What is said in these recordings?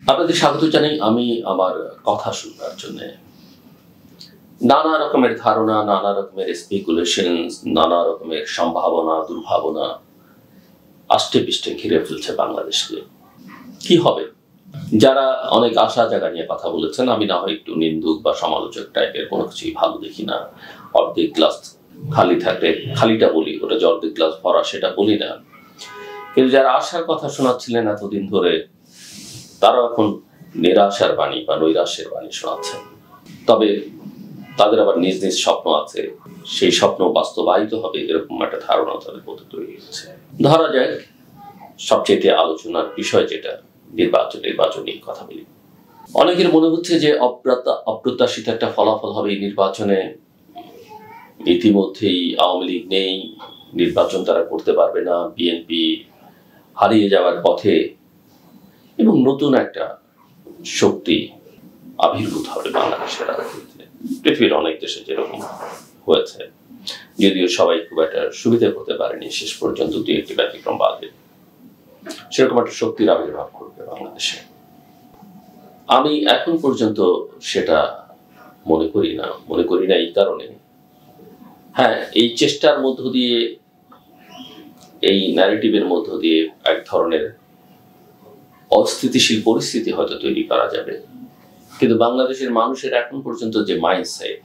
আপনাদের স্বাগত জানাই আমি আমার কথা শুনবার জন্য। নানা রকমের ধারণা, নানা রকমের স্পেকুলেশনস, নানা রকমের সম্ভাবনা, দুর্ভাবনা আষ্টে পৃষ্ঠে ঘিরে ফেলছে বাংলাদেশকে। কি হবে? যারা অনেক আশা জায়গা নিয়ে কথা বলেছেন, আমি না হয় একটু নিন্দুক বা সমালোচক টাইপের, কোনো কিছুই ভালো দেখি না। অর্ধেক গ্লাস খালি থাকলে খালিটা বলি, ওটা যে অর্ধেক গ্লাস ভরা সেটা বলি না। কিন্তু যারা আশার কথা শোনাচ্ছিলেন এতদিন ধরে, তারা এখন নিরাশার বাণী বা নৈরাশ্যের বাণী শোনাচ্ছেন। তবে তাদের আবার নিজ নিজ স্বপ্ন আছে, সেই স্বপ্ন বাস্তবায়িত হবে এরকম একটা ধারণা তাদের মধ্যে তৈরি হচ্ছে। ধরা যাক সবচেয়ে আলোচনার বিষয় যেটা নির্বাচন নিয়ে কথা বলি। অনেকের মনে হচ্ছে যে অপ্রত্যাশিত একটা ফলাফল হবে এই নির্বাচনে। ইতিমধ্যেই আওয়ামী লীগ নেই, নির্বাচন তারা করতে পারবে না, বিএনপি হারিয়ে যাওয়ার পথে, এবং নতুন একটা শক্তি আবির্ভূত হবে বাংলাদেশের রাজনীতিতে। পৃথিবীর অনেক দেশে যেরকম হয়েছে, যদিও সবাই খুব একটা সুবিধা হতে পারেনি, শেষ পর্যন্ত দুই একটি ব্যতিক্রম বাদে সেরকম একটা শক্তির আবির্ভাব করবে বাংলাদেশে। আমি এখন পর্যন্ত সেটা মনে করি না এই কারণে, হ্যাঁ, এই চেষ্টার মধ্য দিয়ে, এই ন্যারেটিভের মধ্য দিয়ে এক ধরনের অস্থিতিশীল পরিস্থিতি হয়তো তৈরি করা যাবে। কিন্তু বাংলাদেশের মানুষের এখন পর্যন্ত যে মাইন্ডসেট,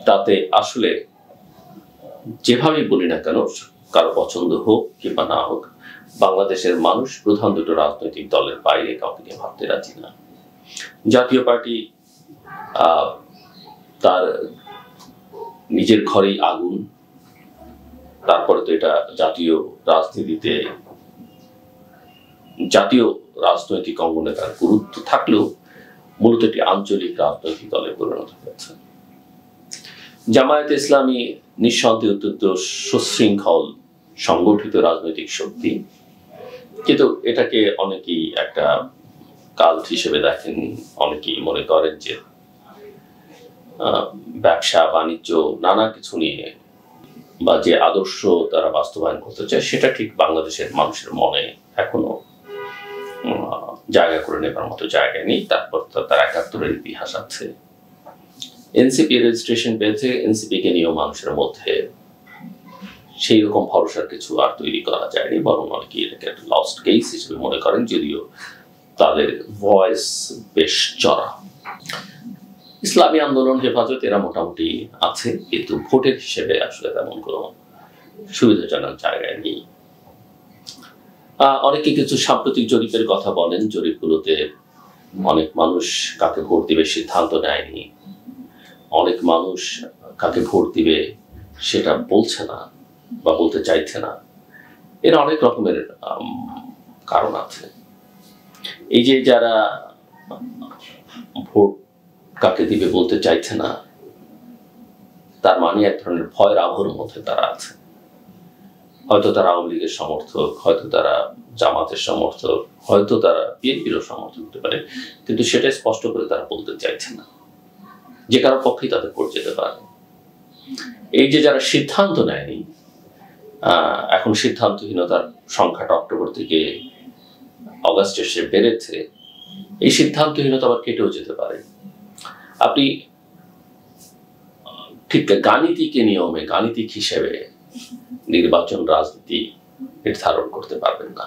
তাতে আসলে যেভাবেই বলি না কেন, কারো পছন্দ হোক কিংবা না হোক, বাংলাদেশের মানুষ প্রধান দুটো রাজনৈতিক দলের বাইরে কাউকে নিয়ে ভাবতে রাজি না। জাতীয় পার্টি তার নিজের ঘরেই আগুন, তারপরে তো এটা জাতীয় রাজনীতিতে, জাতীয় রাজনৈতিক অঙ্গনে তার গুরুত্ব থাকলেও মূলত একটি আঞ্চলিক রাজনৈতিক দলে পরিণত হয়েছে। জামায়াতে ইসলামী নিঃসন্দেহে অত্যন্ত সুশৃঙ্খল সংগঠিত রাজনৈতিক শক্তি, কিন্তু এটাকে অনেকেই একটা কাল্ট হিসেবে দেখেন। অনেকেই মনে করেন যে ব্যবসা বাণিজ্য নানা কিছু নিয়ে বা যে আদর্শ তারা বাস্তবায়ন করতে চায়, সেটা ঠিক বাংলাদেশের মানুষের মনে এখনো জায়গা করে নেবার মতো জায়গা নেই। তারপর তার ৭১-এর ইতিহাস আছে। এনসিপি রেজিস্ট্রেশন পেয়েছে, এনসিপি কে নিয়েও মানুষের মধ্যে সেই রকম ভরসার কিছু আর তৈরি করা যায়নি, বরং অনেকে এটাকে একটা লস্ট কেস হিসেবে মনে করেন, যদিও তাদের ভয়েস বেশ চড়া। ইসলামী আন্দোলন, হেফাজত, এরা মোটামুটি আছে, কিন্তু ভোটের হিসেবে আসলে তেমন কোনো সুবিধাজনক জায়গায় নেই। অনেকে কিছু সাম্প্রতিক জরিপের কথা বলেন, জরিপগুলোতে অনেক মানুষ কাকে ভোট দিবে সিদ্ধান্ত নেয়নি, অনেক মানুষ কাকে ভোট দিবে সেটা বলছে না বা বলতে চাইছে না। এর অনেক রকমের কারণ আছে। এই যে যারা ভোট কাকে দিবে বলতে চাইছে না, তার মানে এক ধরনের ভয়ের আবহের মধ্যে তারা আছে। হয়তো তারা আওয়ামী লীগের সমর্থক, হয়তো তারা জামাতের সমর্থক, হয়তো তারা বিএনপিরও সমর্থক হতে পারে, কিন্তু সেটা স্পষ্ট করে তারা বলতে চাইছে না, যে কারো পক্ষেই তাদের ভোট যেতে পারে। এই যে যারা সিদ্ধান্ত নেয়নি, এখন সিদ্ধান্তহীনতার সংখ্যাটা অক্টোবর থেকে অগাস্ট এসে বেড়েছে, এই সিদ্ধান্তহীনতা আবার কেটেও যেতে পারে। আপনি ঠিক গাণিতিক হিসেবে নির্বাচন রাজনীতি নির্ধারণ করতে পারবেন না।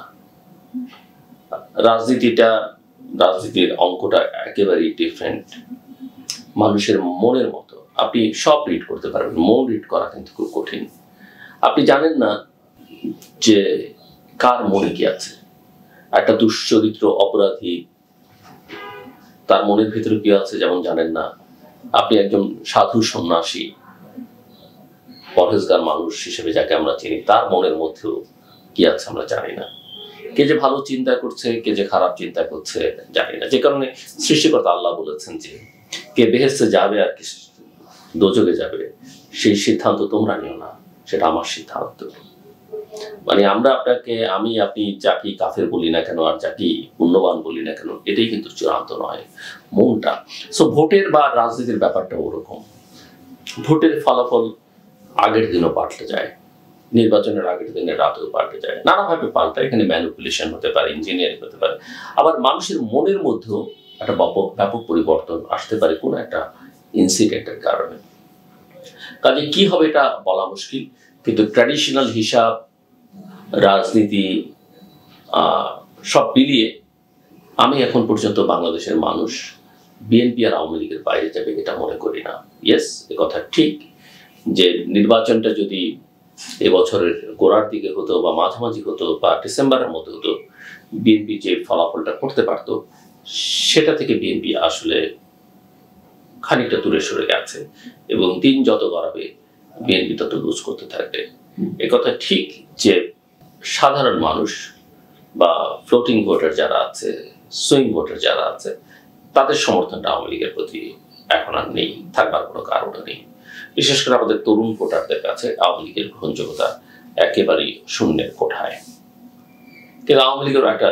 রাজনীতির অঙ্কটা একেবারেই ডিফারেন্ট। মানুষের মনের মতো আপনি সব রিড করতে পারবেন, মন রিড করা কিন্তু খুব কঠিন। আপনি জানেন না যে কার মনে কি আছে। একটা দুশ্চরিত্র অপরাধী, তার মনের ভিতরে কি আছে যেমন জানেন না। আপনি একজন সাধু সন্ন্যাসী, পরহেজগার মানুষ হিসেবে যাকে আমরা চিনি, তার মনের মধ্যেও কি আছে আমরা জানি না। কে যে ভালো চিন্তা করছে, কে যে খারাপ চিন্তা করছে জানি না। যে কারণে সৃষ্টিকর্তা আল্লাহ বলেছেন যে কে বেহেশতে যাবে আর কি দোজখে যাবে, সেই সিদ্ধান্ত তোমরা নিও না, সেটা আমার সিদ্ধান্ত। মানে আপনি যাকে কাফের বলি না কেন আর যাকে পুণ্যবান বলি না কেন, এটাই কিন্তু চূড়ান্ত নয়, মনটা। সো ভোটের বা রাজনীতির ব্যাপারটা ওরকম। ভোটের ফলাফল আগের দিনও পাল্টে যায়, নির্বাচনের আগের দিনের রাতেও পাল্টে যায়, নানাভাবে পাল্টায়। এখানে ম্যানিপুলেশন হতে পারে, ইঞ্জিনিয়ারিং হতে পারে, আবার মানুষের মনের মধ্যেও একটা ব্যাপক পরিবর্তন আসতে পারে কোনো একটা ইনসিডেন্টের কারণে। কাজে কি হবে এটা বলা মুশকিল, কিন্তু ট্র্যাডিশনাল হিসাব, রাজনীতি সব মিলিয়ে আমি এখন পর্যন্ত বাংলাদেশের মানুষ বিএনপি আর আওয়ামী লীগের বাইরে যাবে এটা মনে করি না। ইয়েস, এ কথা ঠিক যে নির্বাচনটা যদি এবছরের গোড়ার দিকে হতো বা মাঝামাঝি হতো বা ডিসেম্বরের মধ্যে হতো, বিএনপি যে ফলাফলটা করতে পারত সেটা থেকে বিএনপি আসলে খানিকটা দূরে সরে গেছে, এবং দিন যত গড়াবে বিএনপি তত লুজ করতে থাকবে। এ কথা ঠিক যে সাধারণ মানুষ বা ফ্লোটিং ভোটার যারা আছে, সুইং ভোটার যারা আছে, তাদের সমর্থনটা আওয়ামী লীগের প্রতি এখন আর নেই, থাকবার কোনো কারণ নেই। বিশেষ করে আমাদের তরুণ ভোটারদের কাছে আওয়ামী লীগের গ্রহণযোগ্যতা একেবারেই শূন্যের কোঠায়। কিন্তু আওয়ামী লীগের একটা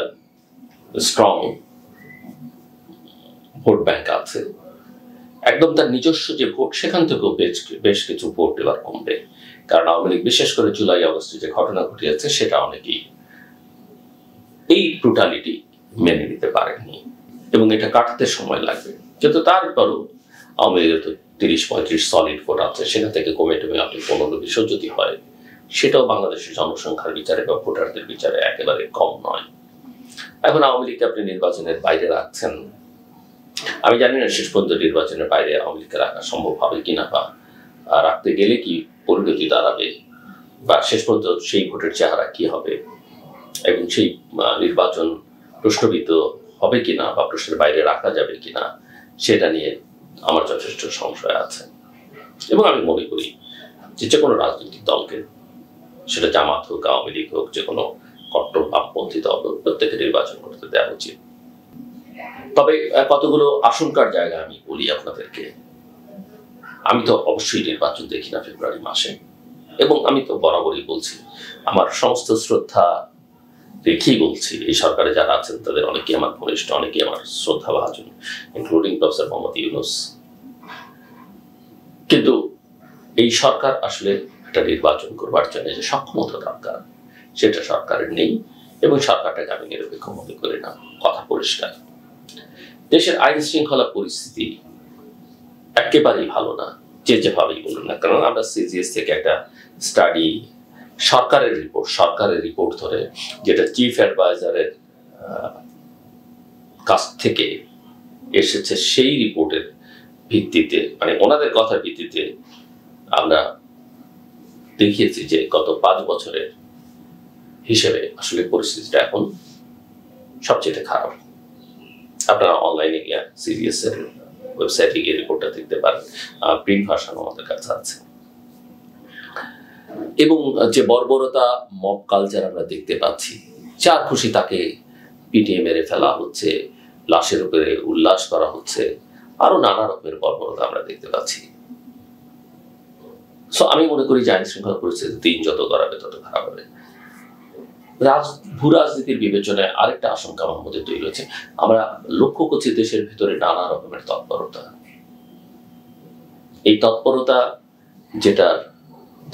স্ট্রং ভোট ব্যাংক আছে, একদম তার নিজস্ব যে ভোট সেখান থেকেও বেশ কিছু ভোট এবার কমবে, কারণ আওয়ামী লীগ বিশেষ করে জুলাই আগস্টে যে ঘটনা ঘটিয়েছে সেটা অনেকেই এই ব্রুটালিটি মেনে নিতে পারেননি, এবং এটা কাটতে সময় লাগবে। যেহেতু তারপরও আওয়ামী লীগের তো 30-35 সলিড ভোট আছে, সেখান থেকে কমে টমে আপনি 15-20 যদি হয়, সেটাও বাংলাদেশের জনসংখ্যার বিচারে বা ভোটারদের বিচারে একেবারে কম নয়। এখন আওয়ামী লীগকে আপনি নির্বাচনের বাইরে রাখছেন, আমি জানি না শেষ পর্যন্ত নির্বাচনের বাইরে আওয়ামী লীগকে রাখা সম্ভব হবে কিনা, বা রাখতে গেলে কি পরিণতি দাঁড়াবে, বা শেষ পর্যন্ত সেই ভোটের চেহারা কি হবে, এবং সেই নির্বাচন প্রশ্নবিদ্ধ হবে কিনা বা প্রশ্নের বাইরে রাখা যাবে কিনা, সেটা নিয়ে আমার যথেষ্ট সংশয় আছে। এবং আমি মনে করি যে কোনো রাজনৈতিক দলকে, সেটা জামাত হোক, আওয়ামী লীগ হোক, যে কোনো কট্টর বামপন্থী দল হোক, প্রত্যেকে নির্বাচন করতে দেওয়া উচিত। তবে কতগুলো আশঙ্কার জায়গা আমি বলি আপনাদেরকে। আমি তো অবশ্যই নির্বাচন দেখি না ফেব্রুয়ারি মাসে, এবং আমি তো বরাবরই বলছি, আমার সমস্ত শ্রদ্ধা রেখেই বলছি, এই সরকারে যারা আছেন তাদের অনেকেই আমার ঘনিষ্ঠ, অনেকেই আমার শ্রদ্ধা ভাজন, ইনক্লুডিং প্রফেসর মোহাম্মদ ইউনূস। কিন্তু এই সরকার আসলে একটা নির্বাচন করবার জন্য যে সক্ষমতা দরকার সেটা সরকারের নেই, এবং সরকারটাকে আমি নিরপেক্ষ মনে করি না, কথা পরিষ্কার। দেশের আইন শৃঙ্খলা পরিস্থিতি একেবারেই ভালো না, যেভাবেই বলুন না, কারণ আমরা সিজিএস থেকে একটা স্টাডি, সরকারের রিপোর্ট ধরে, যেটা চিফ অ্যাডভাইজারের কাছ থেকে এসেছে, সেই রিপোর্টের ভিত্তিতে, মানে ওনাদের কথার ভিত্তিতে আমরা দেখিয়েছি যে গত 5 বছরের হিসেবে আসলে পরিস্থিতিটা এখন সবচেয়ে খারাপ। আপনারা অনলাইনে গিয়ে সিরিয়াস এর ওয়েবসাইটে গিয়ে রিপোর্টটা দেখতে পারেন, প্রিন্ট ভার্সন আমাদের কাছে আছে। এবং যে বর্বরতা, মব কালচার আমরা দেখতে পাচ্ছি, যার খুশি তাকে পিটিয়ে মেরে ফেলা হচ্ছে, লাশের উপরে উল্লাস করা হচ্ছে, আরো নানা রকমের বর্বরতা আমরা দেখতে পাচ্ছি। সো আমি মনে করি যে আইন শৃঙ্খলা পরিস্থিতি দিন যত গড়াবে তত খারাপ হবে। ভূ রাজনীতির বিবেচনায় আরেকটা আশঙ্কা আমার মধ্যে তৈরি হয়েছে। আমরা লক্ষ্য করছি দেশের ভিতরে নানা রকমের তৎপরতা, এই তৎপরতা যেটা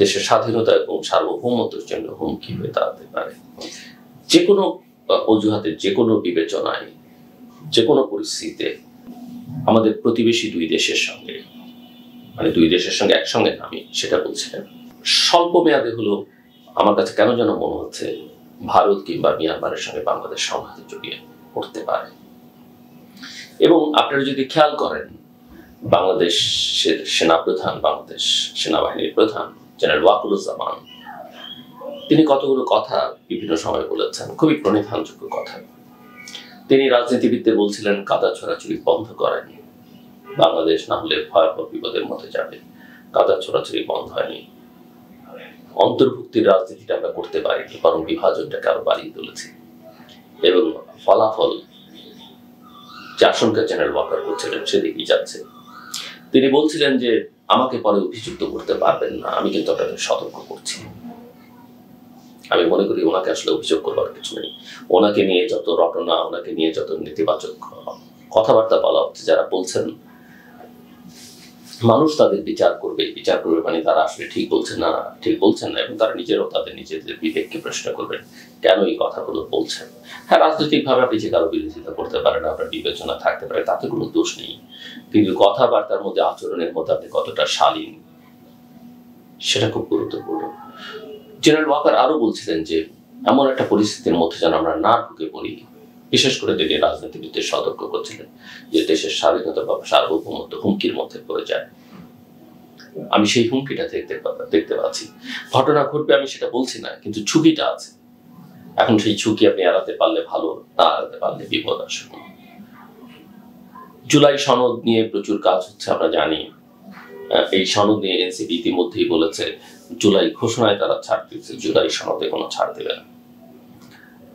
দেশের স্বাধীনতা এবং সার্বভৌমত্বের জন্য হুমকি হয়ে দাঁড়াতে পারে। যে কোনো অজুহাতে, যে কোনো বিবেচনায়, যে কোনো পরিস্থিতিতে আমাদের প্রতিবেশী 2 দেশের সঙ্গে, মানে 2 দেশের সঙ্গে একসঙ্গে না, আমি সেটা বলছি না, স্বল্প মেয়াদে হলো আমার কাছে কেন যেন মনে হচ্ছে ভারত কিংবা মিয়ানমারের সঙ্গে বাংলাদেশ সংঘাতে জড়িয়ে পড়তে পারে। এবং আপনারা যদি খেয়াল করেন, বাংলাদেশের সেনাপ্রধান, বাংলাদেশ সেনাবাহিনীর প্রধান জেনারেল ওয়াকারুজ্জামান, তিনি কতগুলো কথা বিভিন্ন সময় বলেছেন, খুবই প্রণিধানযোগ্য কথা। তিনি রাজনীতিবিদদের বলছিলেন কাদা ছোড়াছুড়ি বন্ধ করেন, বাংলাদেশ না হলে ভয়াবহ বিপদের মধ্যে যাবে। কাদা ছোড়াছুড়ি বন্ধ হয়নি, অন্তর্ভুক্তির রাজনীতিটা আমরা করতে পারিনি, বরং বিভাজনটাকে আরো বাড়িয়ে তুলেছি। এবং ফলাফল যে আশঙ্কা জেনারেল ওয়াকার করছিলেন সেদিকেই যাচ্ছে। তিনি বলছিলেন যে আমাকে পরে অভিযুক্ত করতে পারবেন না, আমি কিন্তু আপনাদের সতর্ক করছি। আমি মনে করি ওনাকে আসলে অভিযোগ করবার কিছু নেই। ওনাকে নিয়ে যত রটনা, ওনাকে নিয়ে যত নেতিবাচক কথাবার্তা বলা হচ্ছে, যারা বলছেন মানুষ তাদের বিচার করবে মানে তারা আসলে ঠিক বলছেন না এবং তারা নিজেরাও নিজেদের বিবেককে প্রশ্ন করবেন কেন এই কথাগুলো বলছেন। হ্যাঁ, রাজনৈতিকভাবে আপনি যে কারো বিরোধিতা করতে পারেন, আপনার বিবেচনা থাকতে পারে, তাতে কোনো দোষ নেই, কিন্তু কথাবার্তার মধ্যে, আচরণের মধ্যে আপনি কতটা শালীন সেটা খুব গুরুত্বপূর্ণ। জেনারেল ওয়াকার আরো বলছিলেন যে এমন একটা পরিস্থিতির মধ্যে যেন আমরা না ঢুকে পড়ি, বিশেষ করে তিনি রাজনীতিবিদদের সতর্ক করছিলেন যে দেশের স্বাধীনতা বা সার্বভৌমত্ব হুমকির মধ্যে পড়ে যায়। আমি সেই হুমকিটা দেখতে পাচ্ছি। ঘটনা ঘটবে আমি সেটা বলছি না, কিন্তু ঝুঁকিটা আছে। এখন সেই ঝুঁকি আপনি এড়াতে পারলে ভালো, না এড়াতে পারলে বিপদ আসবে। জুলাই সনদ নিয়ে প্রচুর কাজ হচ্ছে, আমরা জানি। এই সনদ নিয়ে এনসিপি ইতিমধ্যেই বলেছে জুলাই ঘোষণায় তারা ছাড় দিচ্ছে, জুলাই সনদে কোনো ছাড় দেবে না।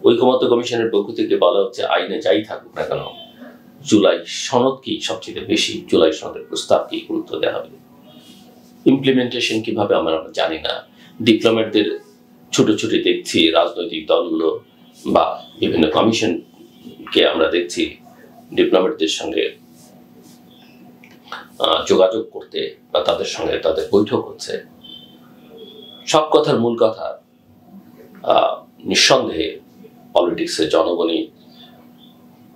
ঐকমত্য কমিশনের পক্ষ থেকে বলা হচ্ছে আইনে যাই থাকুক না কেন, জুলাই সনদ কি সবচেয়ে বেশি, জুলাই সনদের প্রস্তাব কি গুরুত্ব দেওয়া হবে। ইমপ্লিমেন্টেশন কিভাবে আমরা জানি না। ডিপ্লোম্যাটদের ছুটোছুটি দেখছি, রাজনৈতিক দলগুলো বা বিভিন্ন কমিশনকে আমরা দেখছি ডিপ্লোম্যাটদের সঙ্গে যোগাযোগ করতে বা তাদের সঙ্গে তাদের বৈঠক হচ্ছে। সব কথার মূল কথা, নিঃসন্দেহে পলিটিক্সে জনগণই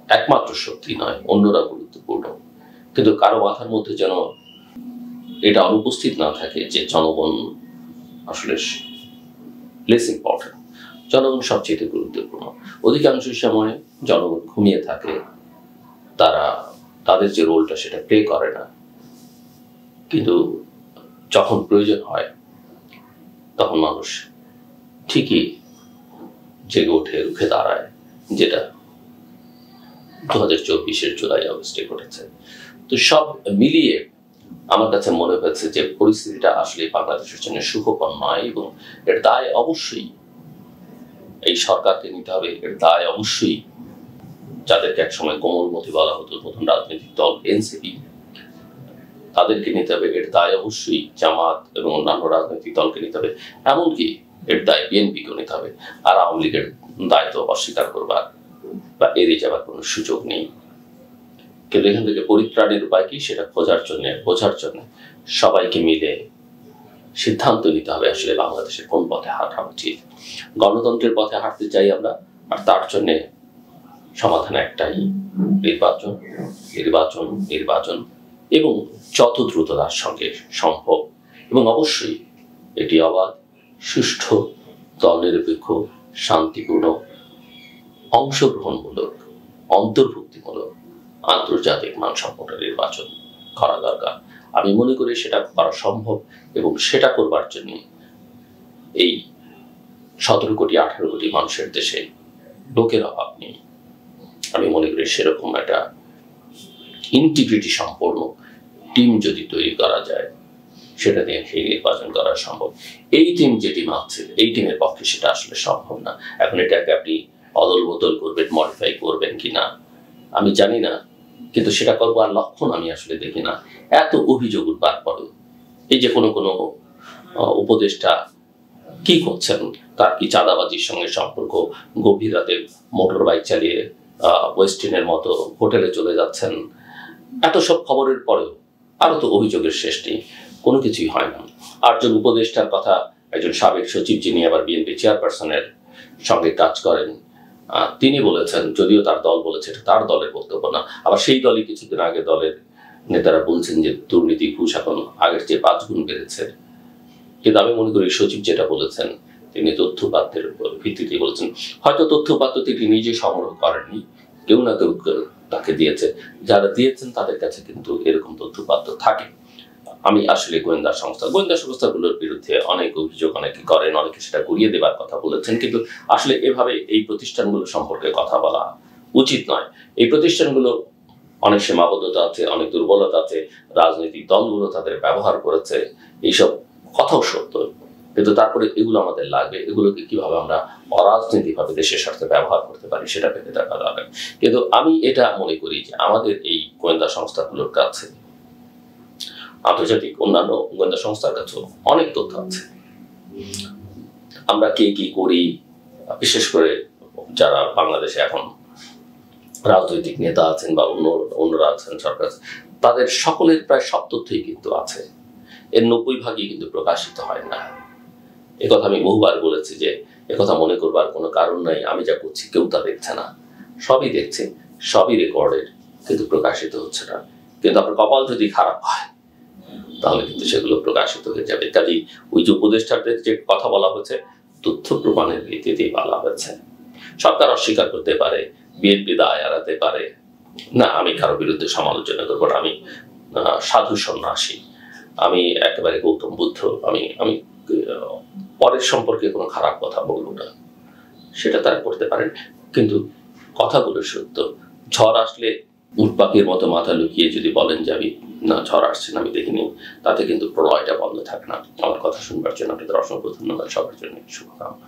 একমাত্র শক্তি নয়, অন্যরা গুরুত্বপূর্ণ, কিন্তু কারো মাথার মধ্যে যেন এটা অনুপস্থিত না থাকে যে জনগণ আসলে লেস ইম্পর্টেন্ট। জনগণ সবচেয়ে গুরুত্বপূর্ণ। অধিকাংশ সময় জনগণ ঘুমিয়ে থাকে, তাদের যে রোলটা সেটা প্লে করে না, কিন্তু যখন প্রয়োজন হয় তখন মানুষ ঠিকই জেগে ওঠে, রুখে দাঁড়ায়, যেটা 2024 জুলাই আগস্টে ঘটেছে। তো সব মিলিয়ে আমার কাছে মনে হয়েছে যে পরিস্থিতিটা আসলে বাংলাদেশের জন্য সুখকর নয়, এবং এর দায় অবশ্যই এই সরকারকে নিতে হবে। এর দায় অবশ্যই যাদেরকে একসময় কোমলমতি বলা হতো, নতুন রাজনৈতিক দল এনসিপি, তাদেরকে নিতে হবে। এর দায় অবশ্যই জামাত এবং অন্যান্য রাজনৈতিক দলকে নিতে হবে, এমনকি এর দায় বিএনপিকেও নিতে হবে। আর আওয়ামী লীগের দায়িত্ব অস্বীকার করবার বা এড়িয়ে যাবার কোনো সুযোগ নেই। কিন্তু এখান থেকে পরিত্রাণের উপায় কি সেটা বোঝার জন্য সবাইকে মিলে সিদ্ধান্ত নিতে হবে আসলে বাংলাদেশের কোন পথে হাঁটা উচিত। গণতন্ত্রের পথে হাঁটতে চাই আমরা, আর তার জন্য সমাধান একটাই, নির্বাচন নির্বাচন নির্বাচন, এবং যত দ্রুত তার সঙ্গে সম্ভব, এবং অবশ্যই এটি অবাধ, সুষ্ঠু, দলনিরপেক্ষ, শান্তিপূর্ণ, অংশগ্রহণমূলক, অন্তর্ভুক্তিমূলক, আন্তর্জাতিক মানসম্পন্ন নির্বাচন করা দরকার। আমি মনে করি সেটা করা সম্ভব, এবং সেটা করবার জন্য এই 17 কোটি 18 কোটি মানুষের দেশে লোকের অভাব নেই। আমি মনে করি সেরকম একটা ইন্টিগ্রিটি সম্পন্ন টিম যদি তৈরি করা যায়, সেটা দিয়ে সেই নির্বাচন করা সম্ভব। এই টিম যে টিম আছে, এই টিমের পক্ষে সেটা আসলে সম্ভব না। এখন এটাকে আপনি অদল বদল করবেন, মডিফাই করবেন কিনা আমি জানি না, কিন্তু সেটা করবার লক্ষণ আমি আসলে দেখি না। এত অভিযোগ উঠবার পরেও এই যে কোনো উপদেষ্টা কি করছেন, তার কি চাঁদাবাজির সঙ্গে সম্পর্ক, গভীর রাতে মোটর বাইক চালিয়ে ওয়েস্টিনের মতো হোটেলে চলে যাচ্ছেন, এত সব খবরের পরেও আরো তো অভিযোগের শেষ নেই, কোনো কিছুই হয় না। আরেকজন উপদেষ্টার কথা, একজন সাবেক সচিব যিনি আবার বিএনপি চেয়ারপারসনের সঙ্গে কাজ করেন, তিনি বলেছেন, যদিও তার দল বলেছে এটা তার দলের বক্তব্য না, আবার সেই দলই কিছুদিন আগে দলের নেতারা বলছেন যে দুর্নীতি ঘুষ এখন আগের চেয়ে 5 গুণ বেড়েছে। কিন্তু আমি মনে করি সচিব যেটা বলেছেন তিনি তথ্যপাত্রের ভিত্তিতে বলেছেন। হয়তো তথ্যপাত্র তিনি নিজে সংগ্রহ করেননি, কেউ না কেউ তাকে দিয়েছে, যারা দিয়েছেন তাদের কাছে কিন্তু এরকম তথ্যপাত্র থাকে। আমি আসলে গোয়েন্দা সংস্থাগুলোর বিরুদ্ধে অনেক অভিযোগ অনেকে করেন, অনেকে সেটা ঘুরিয়ে দেবার কথা বলেছেন, কিন্তু আসলে এভাবে এই প্রতিষ্ঠানগুলো সম্পর্কে কথা বলা উচিত নয়। এই প্রতিষ্ঠানগুলো অনেক সীমাবদ্ধতা আছে, অনেক দুর্বলতা আছে, রাজনৈতিক দলগুলো তাদের ব্যবহার করেছে, এইসব কথাও সত্য, কিন্তু তারপরে এগুলো আমাদের লাগবে। এগুলোকে কিভাবে আমরা অরাজনৈতিকভাবে দেশের স্বার্থে ব্যবহার করতে পারি সেটা ভেবে দেখা দরকার। কিন্তু আমি এটা মনে করি যে আমাদের এই গোয়েন্দা সংস্থাগুলোর কাছে, আন্তর্জাতিক অন্যান্য গোয়েন্দা সংস্থার কাছেও অনেক তথ্য আছে। আমরা কে কি করি, বিশেষ করে যারা বাংলাদেশে এখন রাজনৈতিক নেতা আছেন বা অন্যরা আছেন সরকার, তাদের সকলের প্রায় সব তথ্যই কিন্তু আছে, এর 90% কিন্তু প্রকাশিত হয় না। একথা আমি বহুবার বলেছি যে একথা মনে করবার কোনো কারণ নাই, আমি যা করছি কেউ তা দেখছে না, সবই দেখছে, সবই রেকর্ডের, কিন্তু প্রকাশিত হচ্ছে না। কিন্তু আপনার কপাল যদি খারাপ হয় তাহলে কিন্তু সেগুলো প্রকাশিত হয়ে যাবে। কাজেই ওই যে উপদেষ্টাদের যে কথা বলা হয়েছে তথ্য প্রমাণের ভিত্তিতেই বলা হয়েছে। সরকার অস্বীকার করতে পারে, বিএনপি দায় এড়াতে পারে, না আমি কারো বিরুদ্ধে সমালোচনা করবো না, আমি সাধু সন্ন্যাসী, আমি একেবারে গৌতম বুদ্ধ, আমি আমি পরের সম্পর্কে কোনো খারাপ কথা বলবো না, সেটা তারা করতে পারেন। কিন্তু কথাগুলো সত্য। ঝড় আসলে উট পাখির মতো মাথা লুকিয়ে যদি বলেন যে আমি না ঝড় আসছে না আমি দেখিনি, তাতে কিন্তু প্রলয়টা বন্ধ থাকে না। আমার কথা শুনবার জন্য আপনাদের অসংখ্য ধন্যবাদ, সবার জন্য শুভকামনা।